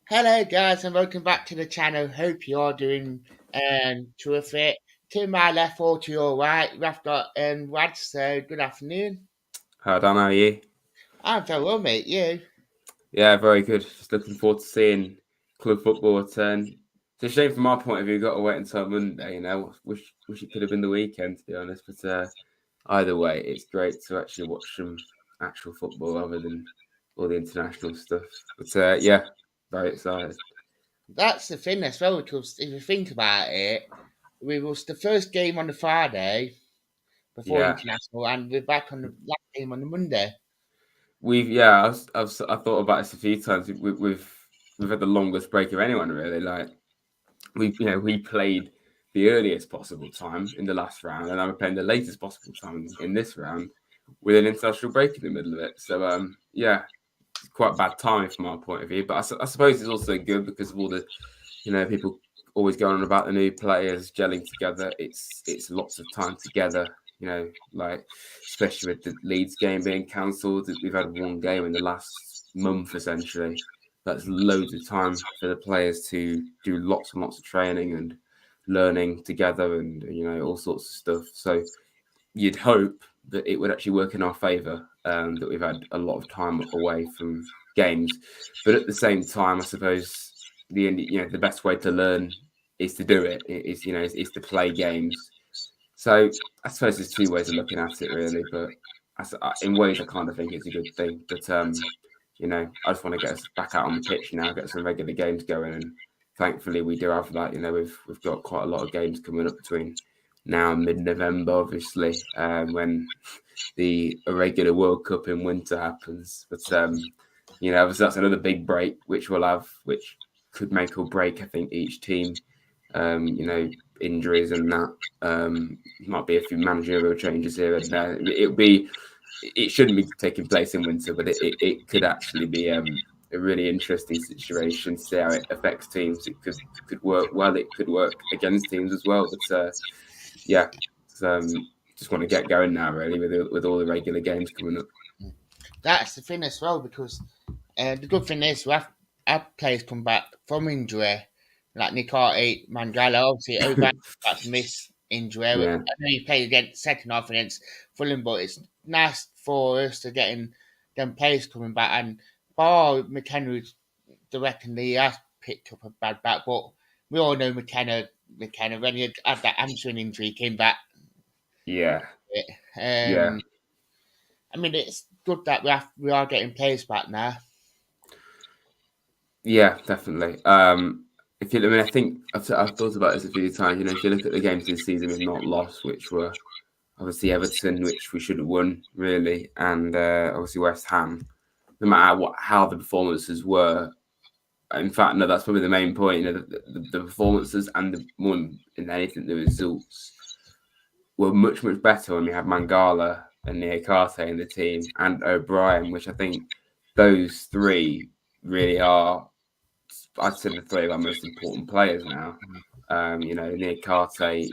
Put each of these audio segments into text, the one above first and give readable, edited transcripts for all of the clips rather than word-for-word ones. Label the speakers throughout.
Speaker 1: Hello, guys, and welcome back to the channel. Hope you're doing terrific. To my left or to your right, we've got Rad. So, good afternoon.
Speaker 2: Hi Dan, how are you?
Speaker 1: I'm very well, mate. You?
Speaker 2: Yeah, very good. Just looking forward to seeing club football return. It's a shame from my point of view, got to wait until Monday. Wish it could have been the weekend, to be honest. But either way, it's great to actually watch some actual football rather than all the international stuff. But yeah, very excited.
Speaker 1: That's the thing as well, because if you think about it, we was the first game on the Friday before
Speaker 2: Yeah,
Speaker 1: international, and we're back on the last game on the Monday.
Speaker 2: I've thought about this a few times. We've had the longest break of anyone really. Like we played the earliest possible time in the last round, and now we're playing the latest possible time in this round with an international break in the middle of it. So yeah, it's quite bad timing from our point of view. But I suppose it's also good because of all the people always going on about the new players gelling together. It's lots of time together. Like especially with the Leeds game being cancelled, we've had one game in the last month essentially. That's loads of time for the players to do lots and lots of training and learning together, and all sorts of stuff. So you'd hope that it would actually work in our favour, that we've had a lot of time away from games. But at the same time, I suppose the best way to learn is to do it. Is to play games. So I suppose there's two ways of looking at it, really. But in ways, I kind of think it's a good thing. But I just want to get us back out on the pitch now, get some regular games going, and thankfully we do have that. We've got quite a lot of games coming up between now and mid-November, obviously, when the irregular World Cup in winter happens. But obviously that's another big break which we'll have, which could make or break, I think, each team. Injuries and that. Might be a few managerial changes here and there. It shouldn't be taking place in winter, but it could actually be a really interesting situation to see how it affects teams. It could work well. It could work against teams as well. But yeah, just want to get going now, really, with all the regular games coming up.
Speaker 1: That's the thing as well, because the good thing is we have players come back from injury, like Nikati, Mangala. Obviously, Oban back from this injury. I know
Speaker 2: Yeah,
Speaker 1: he played against second half against Fulham, but it's nice for us to getting them players coming back. And Bar McKenna, I reckon he has picked up a bad back, but we all know McKenna when he had that hamstring injury, he came back.
Speaker 2: yeah, yeah.
Speaker 1: Um, I mean, it's good that we are getting players back now.
Speaker 2: Yeah, definitely. I think I've thought about this a few times. If you look at the games this season we've not lost, which were obviously Everton, which we should have won really, and obviously West Ham. No matter how the performances were, in fact, no, that's probably the main point. The performances and more than anything, the results were much better when we had Mangala and Niakate in the team and O'Brien, which I think those three really are. I'd say the three of our most important players now. Niakate,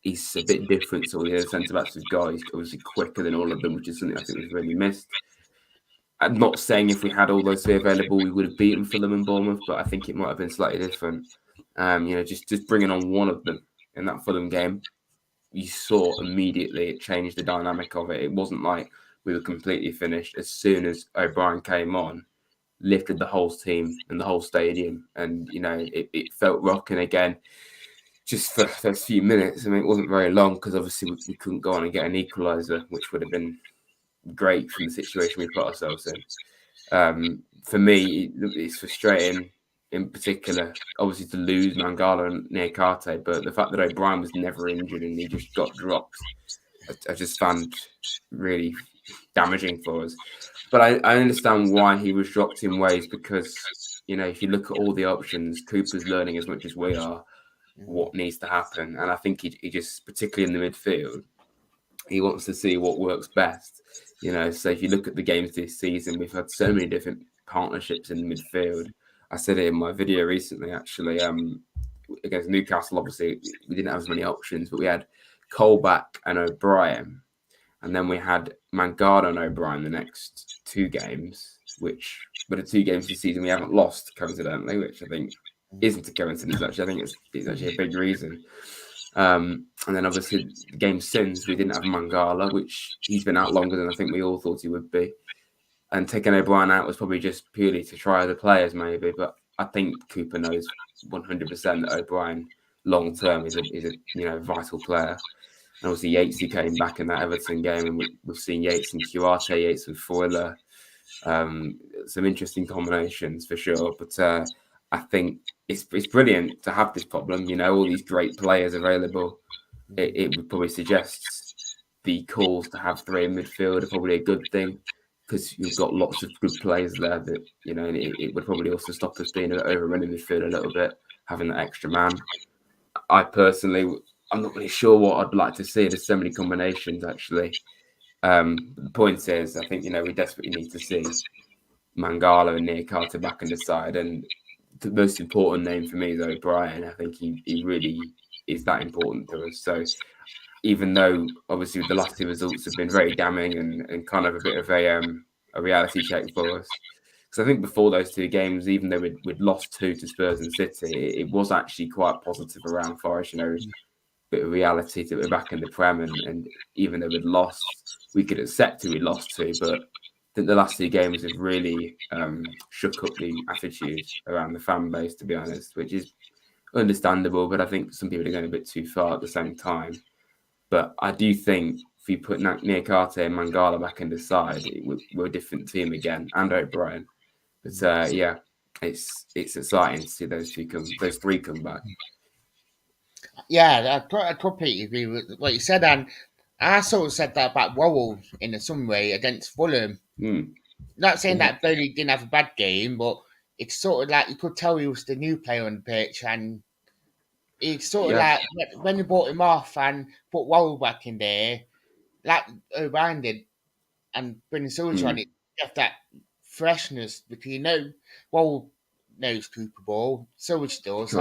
Speaker 2: he's a bit different to all the other centre backs we've got. He's obviously quicker than all of them, which is something I think we've really missed. I'm not saying if we had all those three available, we would have beaten Fulham and Bournemouth, but I think it might have been slightly different. Just bringing on one of them in that Fulham game, you saw immediately it changed the dynamic of it. It wasn't like we were completely finished. As soon as O'Brien came on, lifted the whole team and the whole stadium, and it felt rocking again. Just for those few minutes. I mean, it wasn't very long because obviously we couldn't go on and get an equaliser, which would have been great from the situation we put ourselves in. For me, it's frustrating in particular, obviously, to lose Mangala and Niakate, but the fact that O'Brien was never injured and he just got dropped, I just found really damaging for us. But I understand why he was dropped in ways because, if you look at all the options, Cooper's learning as much as we are what needs to happen. And I think he just, particularly in the midfield, he wants to see what works best. So if you look at the games this season, we've had so many different partnerships in the midfield. I said it in my video recently, actually. Against Newcastle, obviously, we didn't have as many options, but we had Colback and O'Brien. And then we had Mangala and O'Brien the next two games. which but the 2 games this season we haven't lost coincidentally, which I think isn't a coincidence. Actually, I think it's actually a big reason. And then obviously the game since we didn't have Mangala, which he's been out longer than I think we all thought he would be. And taking O'Brien out was probably just purely to try the players, maybe. But I think Cooper knows 100% that O'Brien long term is a vital player. And obviously Yatesy came back in that Everton game, and we've seen Yates and Kuarte, Yates and Foyler. Some interesting combinations for sure. But I think it's brilliant to have this problem. All these great players available. It would probably suggest the calls to have 3 in midfield are probably a good thing, because you've got lots of good players there that, and it would probably also stop us being overrunning midfield a little bit, having that extra man. I personally, I'm not really sure what I'd like to see. There's so many combinations, actually. The point is, I think, we desperately need to see Mangala and Nick Carter back on the side. And the most important name for me is O'Brien. I think he really is that important to us. So even though obviously the last 2 results have been very damning and kind of a bit of a reality check for us. Because I think before those 2 games, even though we'd lost 2 to Spurs and City, it was actually quite positive around Forest. Bit of reality that we're back in the Prem, and even though we'd lost, we could accept who we lost to. But I think the last 2 games have really shook up the attitude around the fan base, to be honest, which is understandable. But I think some people are going a bit too far at the same time. But I do think if you put Niakate and Mangala back in the side, we're a different team again, and O'Brien. But yeah, it's exciting to see those 3 come back.
Speaker 1: Yeah, I completely agree with what you said, and I sort of said that about Worrell in some way against Fulham. Not saying that Bailey didn't have a bad game, but it's sort of like you could tell he was the new player on the pitch, and it's sort of like when they brought him off and put Worrell back in there, like O'Brien did, and bringing Soldier on it, left that freshness because Worrell knows Cooper Ball, Soldier does,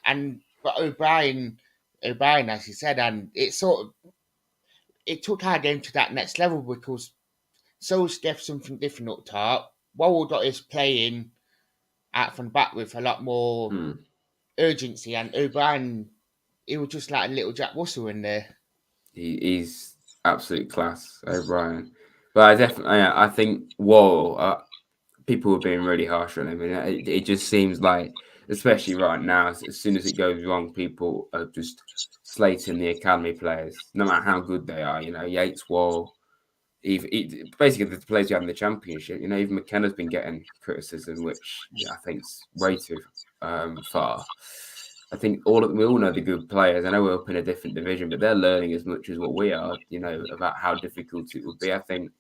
Speaker 1: and O'Brien, as you said, and it took our game to that next level because Soldier did something different up top. Worrell got his playing out from the back with a lot more urgency, and O'Brien, he was just like a little Jack Russell in there.
Speaker 2: He's absolute class, O'Brien. But I think Worrell, people were being really harsh on him. And it just seems like, especially right now, as soon as it goes wrong, people are just slating the academy players, no matter how good they are. Yates, Worrell, basically the players you have in the Championship. Even McKenna's been getting criticism, which I think's way too far. I think we all know the good players. I know we're up in a different division, but they're learning as much as what we are. About how difficult it would be. I think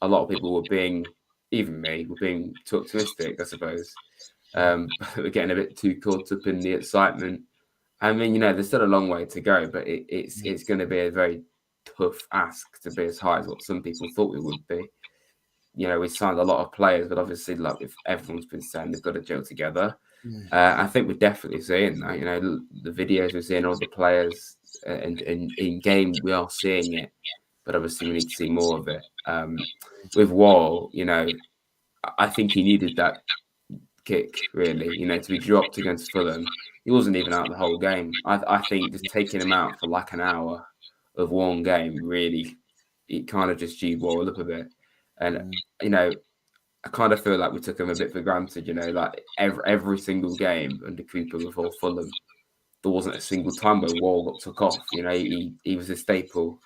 Speaker 2: a lot of people were being, even me, were being too optimistic, I suppose. We're getting a bit too caught up in the excitement. I mean, there's still a long way to go, but it's going to be a very tough ask to be as high as what some people thought we would be. We signed a lot of players, but obviously, like if everyone's been saying, they've got to gel together. I think we're definitely seeing that. The videos we're seeing, all the players, and in game we are seeing it, but obviously we need to see more of it. With Wall, I think he needed that kick, really, to be dropped against Fulham. He wasn't even out the whole game. I think just taking him out for like an hour of one game, really, it kind of just G'd Wall up a bit. And, I kind of feel like we took him a bit for granted, like every single game under Cooper before Fulham, there wasn't a single time where Wall got took off. He was a staple.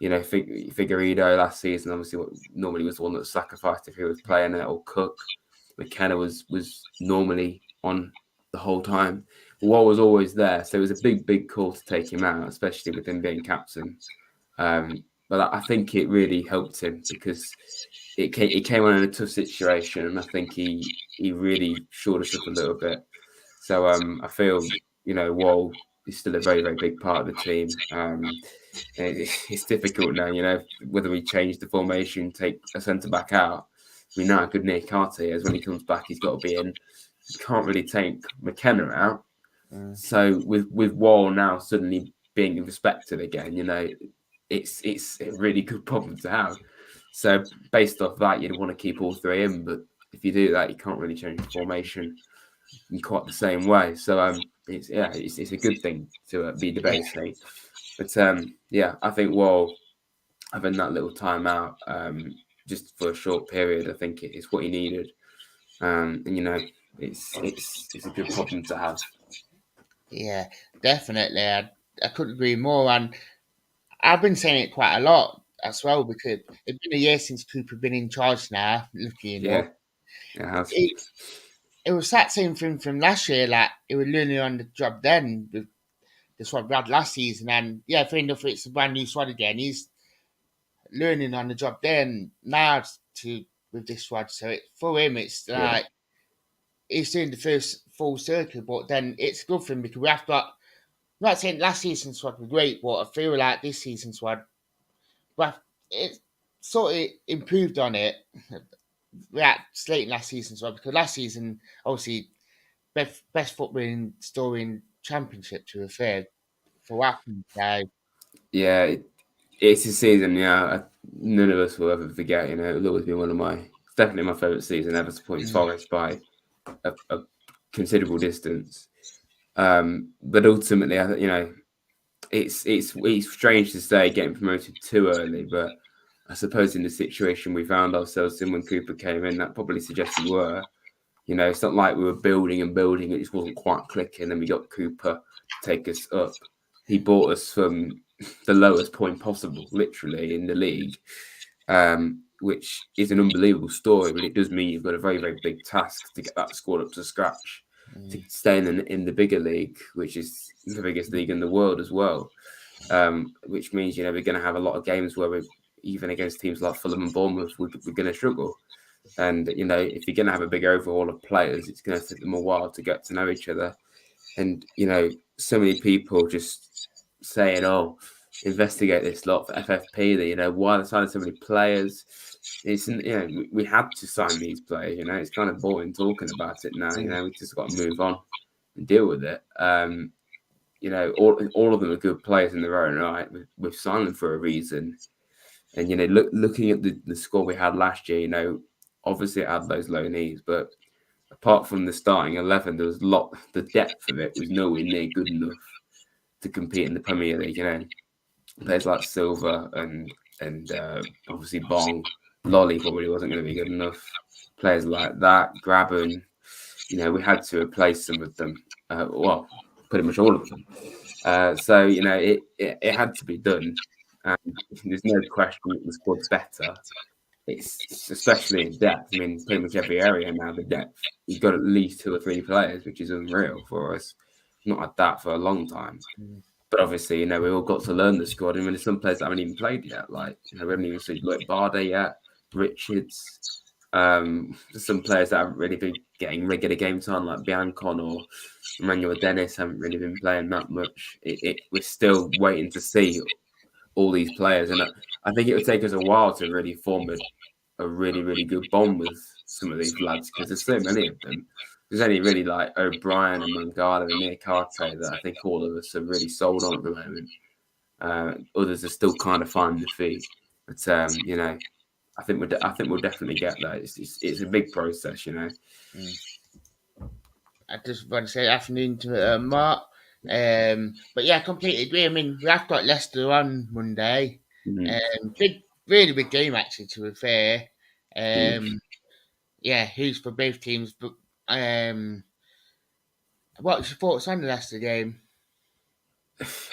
Speaker 2: Figueiredo last season, obviously, normally was the one that was sacrificed if he was playing it, or Cook. McKenna was normally on the whole time. Wall was always there, so it was a big call to take him out, especially with him being captain. But I think it really helped him because it came on in a tough situation, and I think he really shored us up a little bit. So I feel Wall is still a very big part of the team. It's difficult now, whether we change the formation, take a centre back out. We know how good Nick Carter is. When he comes back, he's got to be in. You can't really take McKenna out. So with Wall now suddenly being respected again, it's a really good problem to have. So based off that, you'd want to keep all three in, but if you do that, you can't really change the formation in quite the same way. So it's a good thing to be debating. But yeah, I think having that little time out just for a short period, I think it's what he needed. And it's a good problem to have.
Speaker 1: Yeah, definitely. I couldn't agree more. And I've been saying it quite a lot as well because it's been a year since Cooper been in charge now, lucky enough.
Speaker 2: Yeah, it has.
Speaker 1: It, it was that same thing from last year, like it was learning on the job then with the squad we had last season. And yeah, fair enough, it's a brand new squad again. He's learning on the job then now to with this squad. So for him, it's
Speaker 2: Yeah,
Speaker 1: like he's doing the first full circle, but then it's a good thing because we have got. I'm not saying last season's squad was great, but I feel like this season's squad, well, it sort of improved on it. That slating last season's squad because last season, obviously, best footballing story in championship to a fair for what happened. So,
Speaker 2: yeah. It's a season. Yeah, none of us will ever forget. It'll always be it's definitely my favourite season ever, supporting Forest by a considerable distance. But ultimately, it's strange to say getting promoted too early, but I suppose in the situation we found ourselves in when Cooper came in, that probably suggests we were. It's not like we were building and building; it just wasn't quite clicking. And we got Cooper to take us up. He brought us from the lowest point possible, literally in the league, which is an unbelievable story. But it does mean you've got a very, very big task to get that squad up to scratch, to stay in the bigger league, which is the biggest league in the world as well. Which means we're going to have a lot of games where we're even against teams like Fulham and Bournemouth, we're going to struggle. And if you're going to have a big overhaul of players, it's going to take them a while to get to know each other. And so many people just saying, "Oh, investigate this lot for FFP." Why they're signing so many players. It's we had to sign these players. It's kind of boring talking about it now. We just got to move on and deal with it. All of them are good players in their own right. We've signed them for a reason. And looking at the squad we had last year, obviously it had those low knees, but apart from the starting 11, there was the depth of it was nowhere near good enough to compete in the Premier League. Players like Silva and obviously Bong, Lolly probably wasn't going to be good enough. Players like that, Graben, we had to replace some of them. Well, pretty much all of them. So it had to be done. And there's no question that the squad's better. It's especially in depth. I mean, pretty much every area now, the depth. You've got at least 2 or 3 players, which is unreal for us. Not had that for a long time. But obviously, we all got to learn the squad. I mean, there's some players that haven't even played yet. Like, we haven't even seen like Barder yet, Richards. There's some players that haven't really been getting regular game time, like Biancon or Emmanuel Dennis haven't really been playing that much. We're still waiting to see all these players, and I think it would take us a while to really form a really, really good bond with some of these lads because there's so many of them. There's only really like O'Brien and Mangala and Niakate that I think all of us are really sold on at the moment. Others are still kind of finding the feet, but I think we'll definitely get that. It's a big process.
Speaker 1: I just want to say afternoon to Mark. But yeah, I completely agree. I mean, we have got Leicester on Monday. Big, really big game actually. To be fair, yeah, huge for both teams. But what's your thoughts on the Leicester game?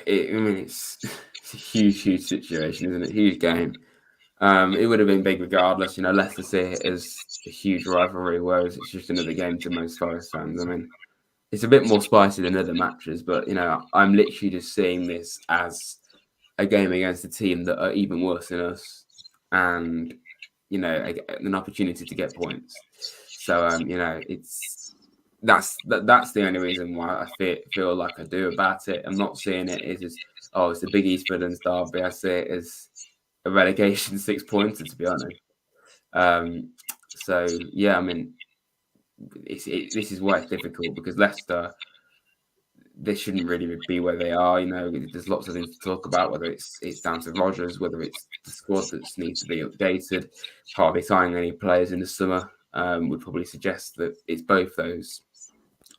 Speaker 2: It's a huge, huge situation, isn't it? Huge game. It would have been big regardless. Leicester see it as a huge rivalry, whereas it's just another game to most Forest fans. I mean, it's a bit more spicy than other matches, but I'm literally just seeing this as a game against a team that are even worse than us, and an opportunity to get points. So that's the only reason why I feel like I do about it. I'm not seeing it as it's the Big East Midlands derby. I see it as a relegation 6-pointer, to be honest. So yeah, I mean, this is why it's difficult because Leicester, they shouldn't really be where they are. There's lots of things to talk about, whether it's down to Rodgers, whether it's the squad that needs to be updated, partly signing any players in the summer. Would probably suggest that it's both those.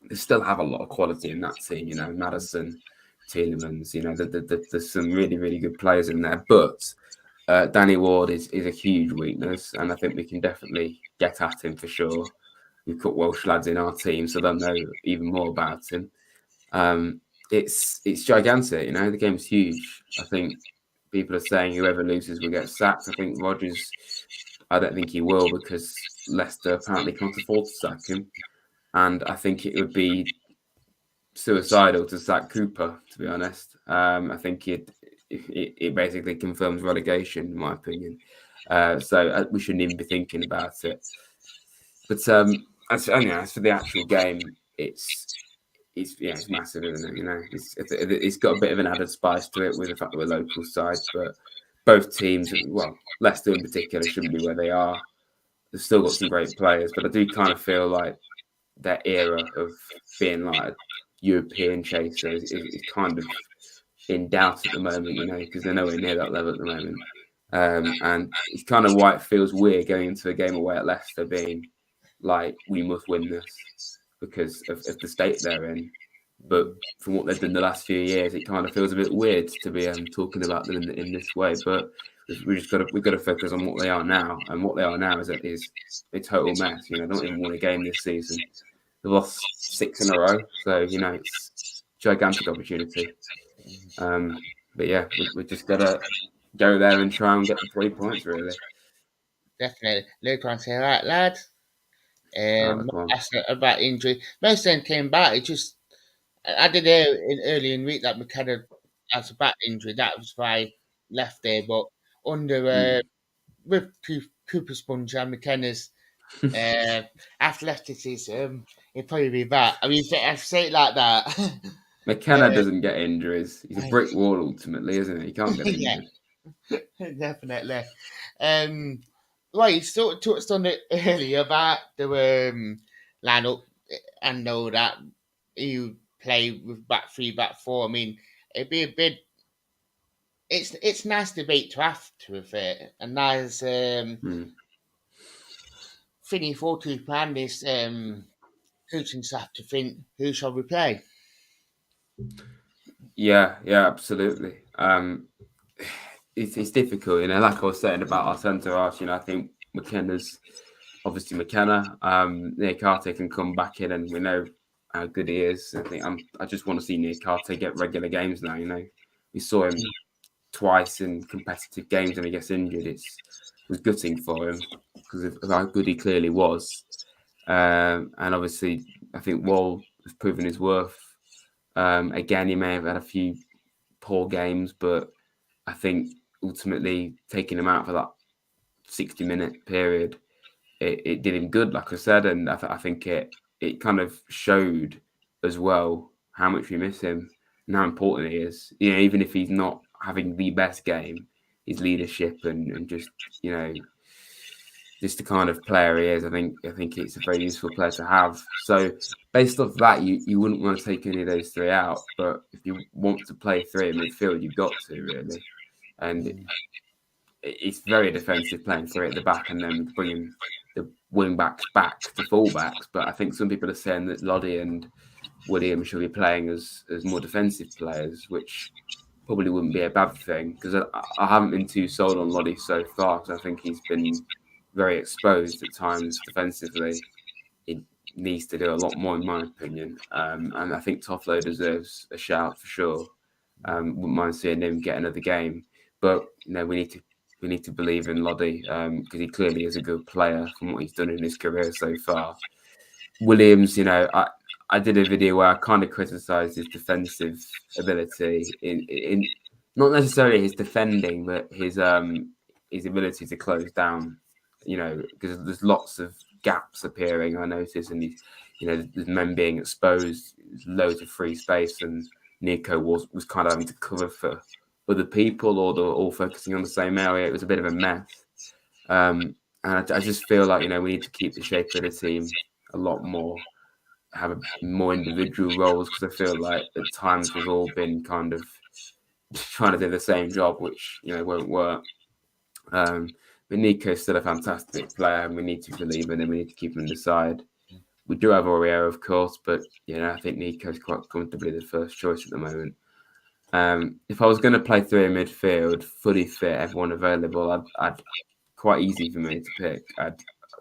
Speaker 2: They still have a lot of quality in that team. Madison, Tielemans. There's some really, really good players in there, but Danny Ward is a huge weakness, and I think we can definitely get at him for sure. We've got Welsh lads in our team, so they'll know even more about him. It's gigantic, the game's huge. I think people are saying whoever loses will get sacked. I think Rodgers, I don't think he will, because Leicester apparently can't afford to sack him. And I think it would be suicidal to sack Cooper, to be honest. I think it basically confirms relegation, in my opinion. So we shouldn't even be thinking about it. But as for the actual game, it's massive, isn't it? It's got a bit of an added spice to it with the fact that we're local side, but both teams, well, Leicester in particular, shouldn't be where they are. They've still got some great players, but I do kind of feel like their era of being like a European chaser is kind of in doubt at the moment, because they're nowhere near that level at the moment. And it's kind of why it feels weird going into a game away at Leicester being like, we must win this because of the state they're in. But from what they've done the last few years, it kind of feels a bit weird to be talking about them in this way. But we've got to focus on what they are now, and what they are now is a total mess. They don't even win a game this season. They've lost 6 in a row, so it's gigantic opportunity. But yeah, we just got to go there and try and get the 3 points, really.
Speaker 1: Definitely. Luke on say, right, lads.
Speaker 2: Right,
Speaker 1: That's about injury. Most of them came back. It just, I did hear early in the week that McKenna has a back injury. That was why he left there. But under with Cooper Sponge and McKenna's after Leicester season, he'd probably be back. I mean, I say it like that.
Speaker 2: McKenna doesn't get injuries. He's a brick wall ultimately, isn't he? He can't get injured.
Speaker 1: Yeah, definitely. Well, you sort of touched on it earlier about the lineup, and know that you play with back three, back four. I mean, it'd be a bit. It's nice debate to have to with it, and nice Finny for to plan this coaching staff to think who shall we play.
Speaker 2: Yeah, absolutely. It's difficult, like I was saying about our centre half. I think McKenna's obviously McKenna. Niakate can come back in, and we know how good he is. I just want to see Niakate get regular games now. We saw him twice in competitive games, and he gets injured. It was gutting for him because of how good he clearly was. And obviously, I think Wall has proven his worth. Again, he may have had a few poor games, but I think ultimately taking him out for that 60-minute period, it did him good, like I said, and I think it kind of showed as well how much we miss him and how important he is. Even if he's not having the best game, his leadership and just just the kind of player he is, I think it's a very useful player to have. So based off that, you wouldn't want to take any of those three out, but if you want to play three in midfield, you've got to really. And it's very defensive playing three at the back and then bringing the wing backs back to full backs. But I think some people are saying that Loddy and William should be playing as more defensive players, which probably wouldn't be a bad thing, because I haven't been too sold on Loddy so far, because I think he's been very exposed at times defensively. He needs to do a lot more, in my opinion. And I think Toffolo deserves a shout for sure. Wouldn't mind seeing him get another game. But we need to believe in Loddy, because he clearly is a good player from what he's done in his career so far. Williams, I did a video where I kind of criticised his defensive ability in not necessarily his defending, but his ability to close down. Because there's lots of gaps appearing, I noticed, and there's men being exposed, there's loads of free space, and Nico was kind of having to cover for other people, or they're all focusing on the same area. It was a bit of a mess. And I just feel like, we need to keep the shape of the team a lot more. have more individual roles, because I feel like at times we've all been kind of trying to do the same job, which won't work. But Nico's still a fantastic player, and we need to believe in him. We need to keep him on the side. We do have Aurier, of course, but I think Nico's quite comfortably the first choice at the moment. If I was going to play three in midfield, fully fit, everyone available, I'd quite easy for me to pick.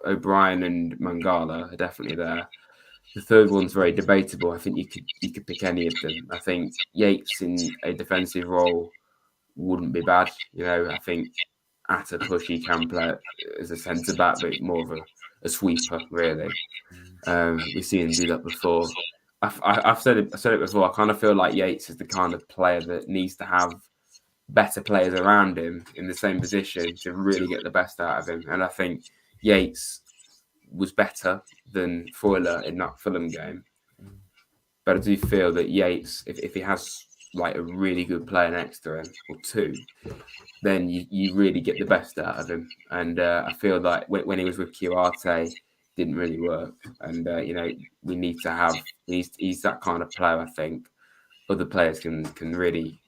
Speaker 2: O'Brien and Mangala are definitely there. The third one's very debatable. I think you could pick any of them. I think Yates in a defensive role wouldn't be bad. I think at a push he can play as a centre back, but more of a sweeper really. We've seen him do that before. I've said it before. I kind of feel like Yates is the kind of player that needs to have better players around him in the same position to really get the best out of him. And I think Yates was better than Foyler in that Fulham game. But I do feel that Yates, if he has like a really good player next to him or two, then you really get the best out of him. And I feel like when he was with Chiarte, didn't really work. And we need to have he's that kind of player. I think other players can really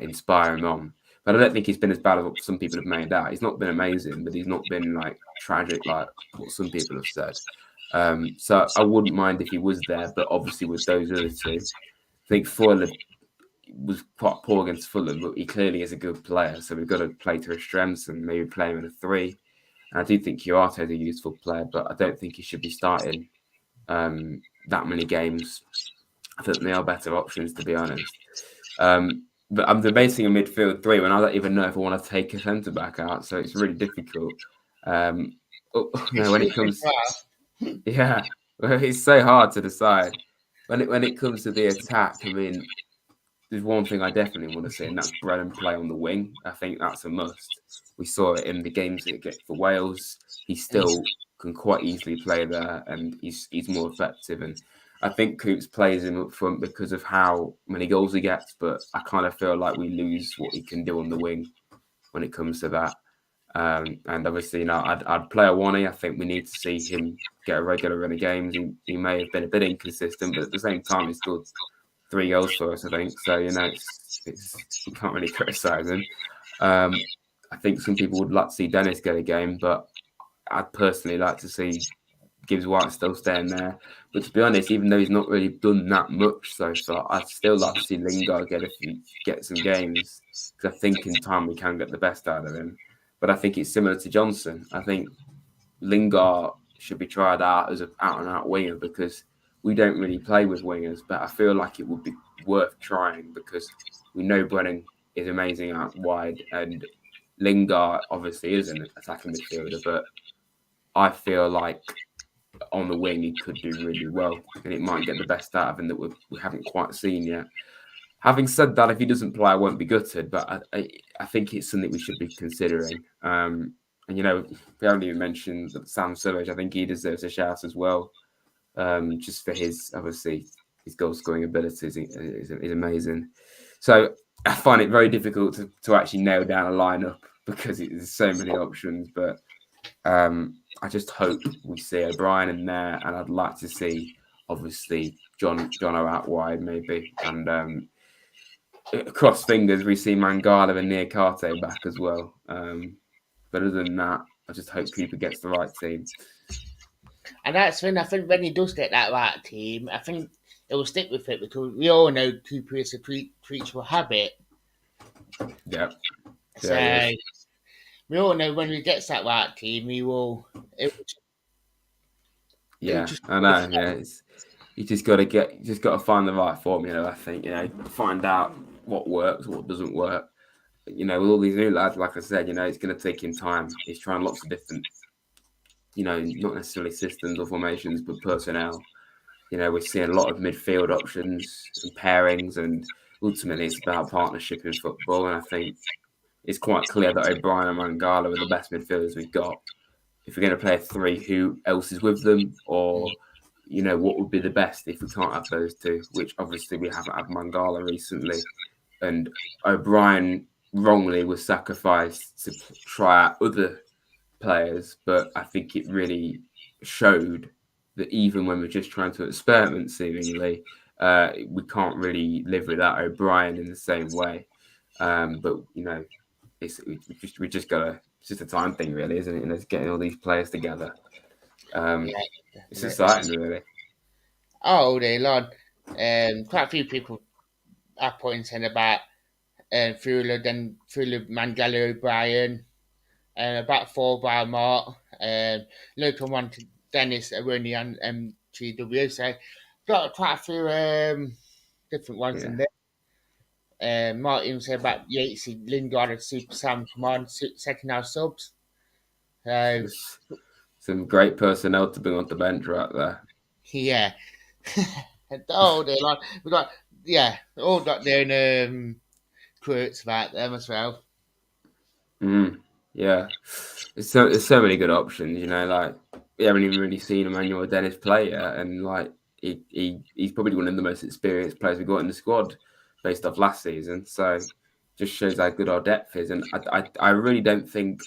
Speaker 2: inspire him on. But I don't think he's been as bad as what some people have made out. He's not been amazing, but he's not been like tragic like what some people have said. So I wouldn't mind if he was there, but obviously with those other two, I think Foyler was quite poor against Fulham, but he clearly is a good player. So we've got to play to his strengths and maybe play him in a three. And I do think Chiarte is a useful player, but I don't think he should be starting that many games. I think there are better options, to be honest. But I'm debating a midfield three when I don't even know if I want to take a centre back out, so it's really difficult. When it comes, it's so hard to decide. When it comes to the attack, I mean, there's one thing I definitely want to see, and that's Brennan play on the wing. I think that's a must. We saw it in the games that get for Wales. He still can quite easily play there, and he's more effective. And I think Coops plays him up front because of how many goals he gets, but I kind of feel like we lose what he can do on the wing when it comes to that. And obviously, I'd play Awani. I think we need to see him get a regular run of games. He may have been a bit inconsistent, but at the same time, he scored 3 goals for us, I think. So, it's you can't really criticise him. I think some people would like to see Dennis get a game, but I'd personally like to see Gibbs White still staying there. But to be honest, even though he's not really done that much so far, I'd still like to see Lingard get some games, because I think in time we can get the best out of him. But I think it's similar to Johnson. I think Lingard should be tried out as an out-and-out winger, because we don't really play with wingers, but I feel like it would be worth trying, because we know Brennan is amazing out wide, and Lingard obviously is an attacking midfielder, but I feel like on the wing he could do really well, and it might get the best out of him that we haven't quite seen yet. Having said that, if he doesn't play, I won't be gutted, but I think it's something we should be considering. And we haven't even mentioned Sam Surridge. I think he deserves a shout as well. Just for his goal scoring abilities is amazing. So I find it very difficult to actually nail down a lineup, because there's so many options. But I just hope we see O'Brien in there, and I'd like to see obviously John out wide maybe, and cross fingers we see Mangala and Niakate back as well. But other than that, I just hope Cooper gets the right team.
Speaker 1: And that's when I think when he does get that right team, I think it will stick with it, because we all know Cooper is a creature of habit.
Speaker 2: Yeah.
Speaker 1: So we all know when he gets that right team, he will.
Speaker 2: I know. Yeah, you just got to find the right formula. I think find out what works, what doesn't work. With all these new lads, like I said, it's going to take him time. He's trying lots of different, not necessarily systems or formations, but personnel. We're seeing a lot of midfield options and pairings, and ultimately it's about partnership in football. And I think it's quite clear that O'Brien and Mangala are the best midfielders we've got. If we're going to play a three, who else is with them? Or, what would be the best if we can't have those two? Which obviously we haven't had Mangala recently. And O'Brien wrongly was sacrificed to try out other players, but I think it really showed that even when we're just trying to experiment, seemingly, we can't really live without O'Brien in the same way. But we just gotta. It's just a time thing, really, isn't it? And it's getting all these players together.
Speaker 1: Yeah,
Speaker 2: It's
Speaker 1: definitely.
Speaker 2: exciting, really.
Speaker 1: Oh, dear Lord. Quite a few people are pointing about Fuller, Mangala O'Brien, about 4 by Mart, local one to Dennis Rooney and GW. So got quite a few different ones in
Speaker 2: Yeah,
Speaker 1: there. Martin said about Yates, Lingard, and Super Sam Command, second house subs. So
Speaker 2: there's some great personnel to bring on the bench right there.
Speaker 1: yeah. Oh, they like we got all got their quotes about them as well.
Speaker 2: Mm, yeah, there's so many good options. Like we haven't even really seen Emmanuel Dennis play yet, and like he's probably one of the most experienced players we've got in the squad based off last season. So just shows how good our depth is, and I really don't think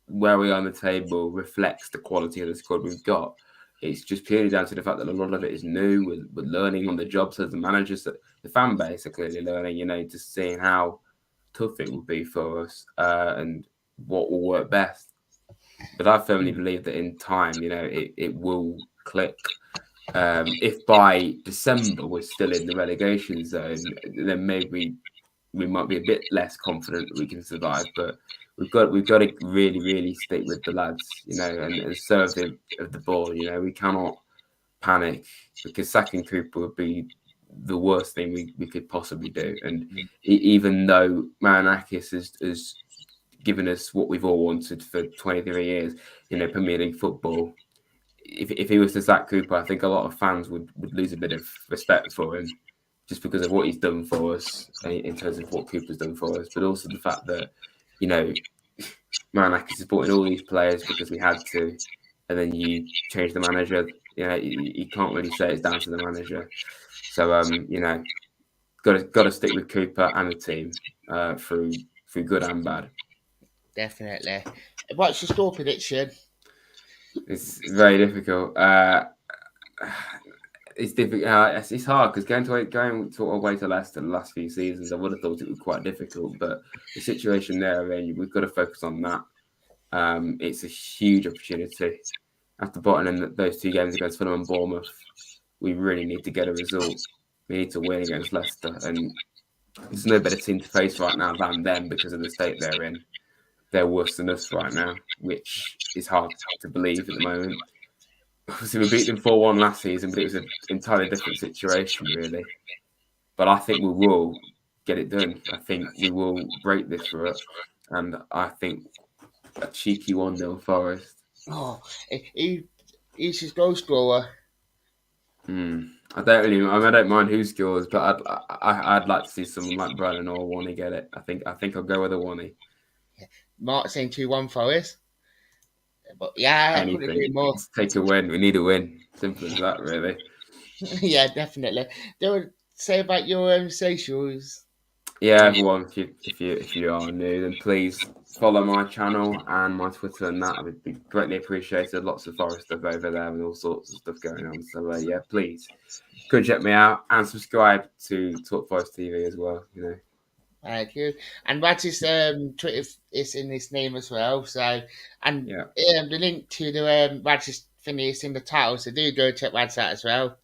Speaker 2: where we are on the table reflects the quality of the squad we've got. It's just purely down to the fact that a lot of it is new. We're learning on the job. So the managers, the fan base are clearly learning. Just seeing how tough it will be for us and what will work best. But I firmly believe that in time, it will click. If by December we're still in the relegation zone, then maybe we might be a bit less confident that we can survive. But we've got to really really stick with the lads, and serve the ball. We cannot panic because sacking Cooper would be the worst thing we could possibly do. And even though Maranakis has given us what we've all wanted for 23 years, Premier League football, if he was to sack Cooper, I think a lot of fans would lose a bit of respect for him just because of what he's done for us in terms of what Cooper's done for us, but also the fact that, you know, Maranakis is supporting all these players because we had to, and then you change the manager. You can't really say it's down to the manager. So, got to stick with Cooper and the team through good and bad.
Speaker 1: Definitely. What's your score prediction?
Speaker 2: It's very difficult. It's difficult. It's hard because going away to Leicester the last few seasons, I would have thought it was quite difficult. But the situation there, I mean, we've got to focus on that. It's a huge opportunity. After bottoming those 2 games against Fulham and Bournemouth, we really need to get a result. We need to win against Leicester, and there's no better team to face right now than them because of the state they're in. They're worse than us right now, which is hard to believe at the moment. Obviously, we beat them 4-1 last season, but it was an entirely different situation, really. But I think we will get it done. I think we will break this rut, and I think a cheeky 1-0 Forest.
Speaker 1: Oh, he's his goal scorer.
Speaker 2: I don't really. I don't mind who scores, but I'd like to see someone like Brennan or Wani get it. I think I'll go with a Wani.
Speaker 1: Mark saying 2-1 Forest. But yeah, I couldn't agree
Speaker 2: Anything.
Speaker 1: more.
Speaker 2: Just take a win. We need a win. Simple as that, really.
Speaker 1: Yeah, definitely. They would say about your socials.
Speaker 2: Yeah, everyone, if you are new, then please follow my channel and my Twitter, and that would be greatly appreciated. Lots of Forest stuff over there with all sorts of stuff going on. So yeah, please go check me out and subscribe to Talk Forest TV as well.
Speaker 1: Thank you. And Rad's Twitter is in his name as well. So, and
Speaker 2: Yeah,
Speaker 1: the link to the Rad's thing is in the title. So do go check Rad's out as well.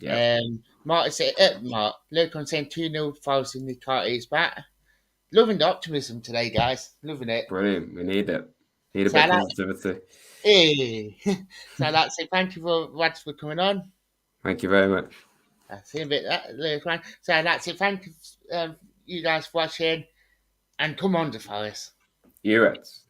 Speaker 2: yeah,
Speaker 1: Mark is saying, Luke, I'm saying 2-0 Forest in the car is back. Loving the optimism today, guys. Loving it.
Speaker 2: brilliant. We need it. Need a
Speaker 1: So
Speaker 2: bit
Speaker 1: I
Speaker 2: of
Speaker 1: like,
Speaker 2: positivity.
Speaker 1: hey. So I'd like to say thank you for Rad for coming on.
Speaker 2: Thank you very much.
Speaker 1: I see a bit that Luke, man. So I'd like to say thank you, you guys for watching, and come on, the Forest.
Speaker 2: You Reds.